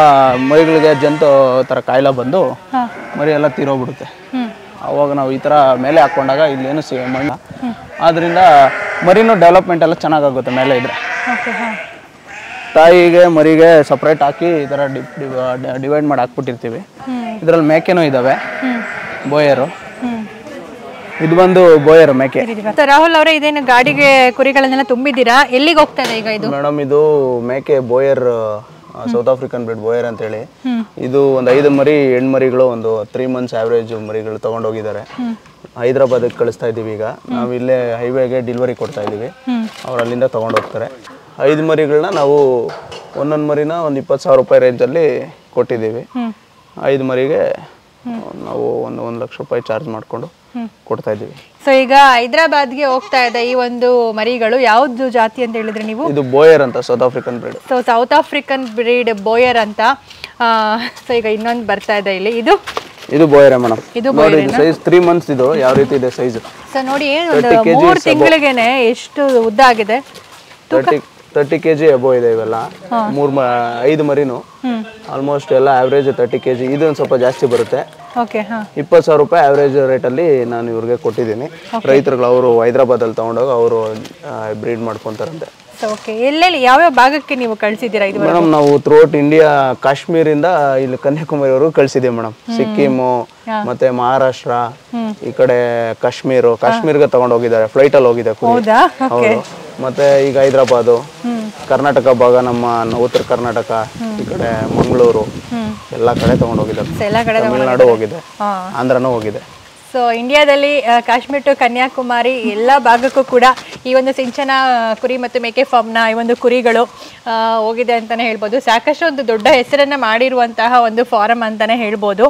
ಮರಿಗಳಿಗೆ ಜಂತು ಥರ ಕಾಯಿಲೆ ಬಂದು ಮರಿ ಎಲ್ಲ ತೀರೋಗ್ಬಿಡುತ್ತೆ. ಅವಾಗ ನಾವು ಈ ಥರ ಮೇಲೆ ಹಾಕ್ಕೊಂಡಾಗ ಇಲ್ಲೇನು ಮಣ್ಣು, ಆದ್ದರಿಂದ ಮರಿನೂ ಡೆವಲಪ್ಮೆಂಟ್ ಎಲ್ಲ ಚೆನ್ನಾಗಾಗುತ್ತೆ ಮೇಲೆ ಇದ್ರೆ. ತಾಯಿಗೆ ಮರಿಗೆ ಸಪ್ರೇಟ್ ಹಾಕಿ ಈ ಥರ ಡಿವೈಡ್ ಮಾಡಿ ಹಾಕ್ಬಿಟ್ಟಿರ್ತೀವಿ. ಇದರಲ್ಲಿ ಮೇಕೆನೂ ಇದ್ದಾವೆ, ಬೋಯರು. ಇದು ಬಂದು ಬೋಯರ್ ಮೇಕೆ. ರಾಹುಲ್ ಅವರೇ, ಇದೇನು ಗಾಡಿಗೆ ಕುರಿಗಳನ್ನೆಲ್ಲ ತುಂಬಿದ್ದೀರಾ? ಎಲ್ಲಿಗೆ ಹೋಗ್ತಾ ಇದೆ ಈಗ ಇದು? ಮೇಡಮ್, ಇದು ಮೇಕೆ Boyar, south African breed Boer ಅಂತ ಹೇಳಿ. ಇದು ಒಂದು 5 ಮರಿ ಹೆಣ್ಮರಿಗಳು, ಒಂದು 3 months ಆವ್ರೇಜ್ ಮರಿಗಳು ತಗೊಂಡೋಗಿದ್ದಾರೆ. ಹೈದರಾಬಾದಿಗೆ ಕಳಿಸ್ತಾ ಇದ್ದೀವಿ. ಈಗ ನಾವು ಇಲ್ಲೇ ಹೈವೇಗೆ ಡೆಲಿವರಿ ಕೊಡ್ತಾ ಇದ್ದೀವಿ, ಅವ್ರು ಅಲ್ಲಿಂದ ತೊಗೊಂಡೋಗ್ತಾರೆ. 5 ಮರಿಗಳನ್ನ ನಾವು ಒಂದೊಂದು ಮರಿನ ಒಂದು 20,000 ರೂಪಾಯಿ ರೇಂಜಲ್ಲಿ ಕೊಟ್ಟಿದ್ದೀವಿ. 5 ಮರಿಗೆ ನಾವು 1 ಲಕ್ಷ ರೂಪಾಯಿ ಚಾರ್ಜ್ ಮಾಡಿಕೊಂಡು ಕೊಡ್ತಾ ಇದ್ದೀವಿ. ಸೊ ಈಗ ಹೈದರಾಬಾದ್ಗೆ ಹೋಗ್ತಾ ಇದೆ ಈ ಒಂದು ಮರಿಗಳು. ಯಾವ್ದು ಜಾತಿ ಅಂತ ಹೇಳಿದ್ರೆ ನೀವು? ಇದು ಬೋಯರ್ ಅಂತ, South African breed. So South African breed Boer ಅಂತ. ಸೊ ಈಗ ಇನ್ನೊಂದು ಬರ್ತಾ ಇದೆ ಇಲ್ಲಿ, ಇದು ಬೋಯರ್ ಮೇಡಮ್. ನೋಡಿ ಇದು ಸೈಜ್ 3 ಮಂತ್ಸ್, ಇದು ಯಾವ ರೀತಿ ಇದೆ ಸೈಜ್. ಸೊ ನೋಡಿ ಒಂದು 3 ತಿಂಗಳಿಗೆನೆ ಎಷ್ಟು ಉದ್ದ ಆಗಿದೆ. 30 kg ಅಬೋ ಇದೆ ಇವೆಲ್ಲ. 5 ಮರಿನು ಆಲ್ಮೋಸ್ಟ್ ಎಲ್ಲ ಆವ್ರೇಜ್ 30 kg. ಇದೊಂದು ಸ್ವಲ್ಪ ಜಾಸ್ತಿ ಬರುತ್ತೆ. 20,000 ರೂಪಾಯಿ ಆವ್ರೇಜ್ ರೇಟಲ್ಲಿ ನಾನು ಇವ್ರಿಗೆ ಕೊಟ್ಟಿದ್ದೀನಿ. ರೈತರುಗಳು ಅವರು ಹೈದರಾಬಾದಲ್ಲಿ ತಗೊಂಡೋಗಿ ಅವರು ಬ್ರೀಡ್ ಮಾಡ್ಕೊಂತಾರಂತೆ. ಎಲ್ಲೆಲ್ಲಿ ಯಾವ್ಯಾವ ಭಾಗಕ್ಕೆ ನೀವು ಕಳಿಸಿದ್ದೀರಾ ಇದು? ಮೇಡಮ್ ನಾವು ಥ್ರೂಔಟ್ ಇಂಡಿಯಾ, ಕಾಶ್ಮೀರಿಂದ ಇಲ್ಲಿ ಕನ್ಯಾಕುಮಾರಿವರೆಗೂ ಕಳಿಸಿದ್ದೀವಿ ಮೇಡಮ್. ಸಿಕ್ಕಿಮು ಮತ್ತೆ ಮಹಾರಾಷ್ಟ್ರ, ಈ ಕಡೆ ಕಾಶ್ಮೀರ್ಗೆ ತಗೊಂಡೋಗಿದ್ದಾರೆ, ಫ್ಲೈಟ್ ಅಲ್ಲಿ ಹೋಗಿದೆ ಕುರಿ. ಹೌದು. ಮತ್ತೆ ಈಗ ಹೈದರಾಬಾದು, ಕರ್ನಾಟಕ ಭಾಗ, ನಮ್ಮ ಉತ್ತರ ಕರ್ನಾಟಕ, ಈ ಕಡೆ ಮಂಗಳೂರು ಎಲ್ಲ ಕಡೆ ತಗೊಂಡೋಗಿದ್ದಾರೆ. ತಮಿಳುನಾಡು ಹೋಗಿದೆ, ಆಂಧ್ರನೂ ಹೋಗಿದೆ. ಸೊ ಇಂಡಿಯಾದಲ್ಲಿ ಕಾಶ್ಮೀರ್ ಟು ಕನ್ಯಾಕುಮಾರಿ ಎಲ್ಲ ಭಾಗಕ್ಕೂ ಕೂಡ ಈ ಒಂದು ಸಿಂಚನ ಕುರಿ ಮತ್ತು ಮೇಕೆ ಫಾರ್ಮ್ನ ಈ ಒಂದು ಕುರಿಗಳು ಹೋಗಿದೆ ಅಂತಲೇ ಹೇಳ್ಬೋದು. ಸಾಕಷ್ಟು ಒಂದು ದೊಡ್ಡ ಹೆಸರನ್ನು ಮಾಡಿರುವಂತಹ ಒಂದು ಫಾರಮ್ ಅಂತಲೇ ಹೇಳ್ಬೋದು.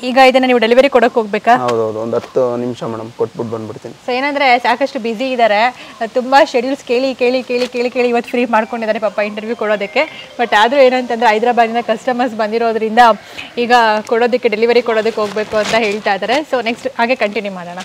ಈಗ ಇದನ್ನು ನೀವು ಡೆಲಿವರಿ ಕೊಡೋಕೆ ಹೋಗ್ಬೇಕಾ? ಹೌದೌದು, ಒಂದು 10 ನಿಮಿಷ ಮೇಡಮ್ ಕೊಟ್ಬಿಟ್ಟು ಬಂದ್ಬಿಡ್ತೀನಿ. ಸೊ ಏನಂದರೆ ಸಾಕಷ್ಟು ಬ್ಯುಸಿ ಇದ್ದಾರೆ, ತುಂಬ ಶೆಡ್ಯೂಲ್ಸ್ ಕೇಳಿ ಇವತ್ತು ಫ್ರೀ ಮಾಡ್ಕೊಂಡಿದ್ದಾರೆ ಪಾಪ ಇಂಟರ್ವ್ಯೂ ಕೊಡೋದಕ್ಕೆ. ಬಟ್ ಆದರೂ ಏನಂತಂದರೆ ಹೈದರಾಬಾದಿಂದ ಕಸ್ಟಮರ್ಸ್ ಬಂದಿರೋದ್ರಿಂದ ಈಗ ಡೆಲಿವರಿ ಕೊಡೋದಕ್ಕೆ ಹೋಗಬೇಕು ಅಂತ ಹೇಳ್ತಾ ಇದ್ದಾರೆ. ಸೊ ನೆಕ್ಸ್ಟ್ ಹಾಗೆ ಕಂಟಿನ್ಯೂ ಮಾಡೋಣ.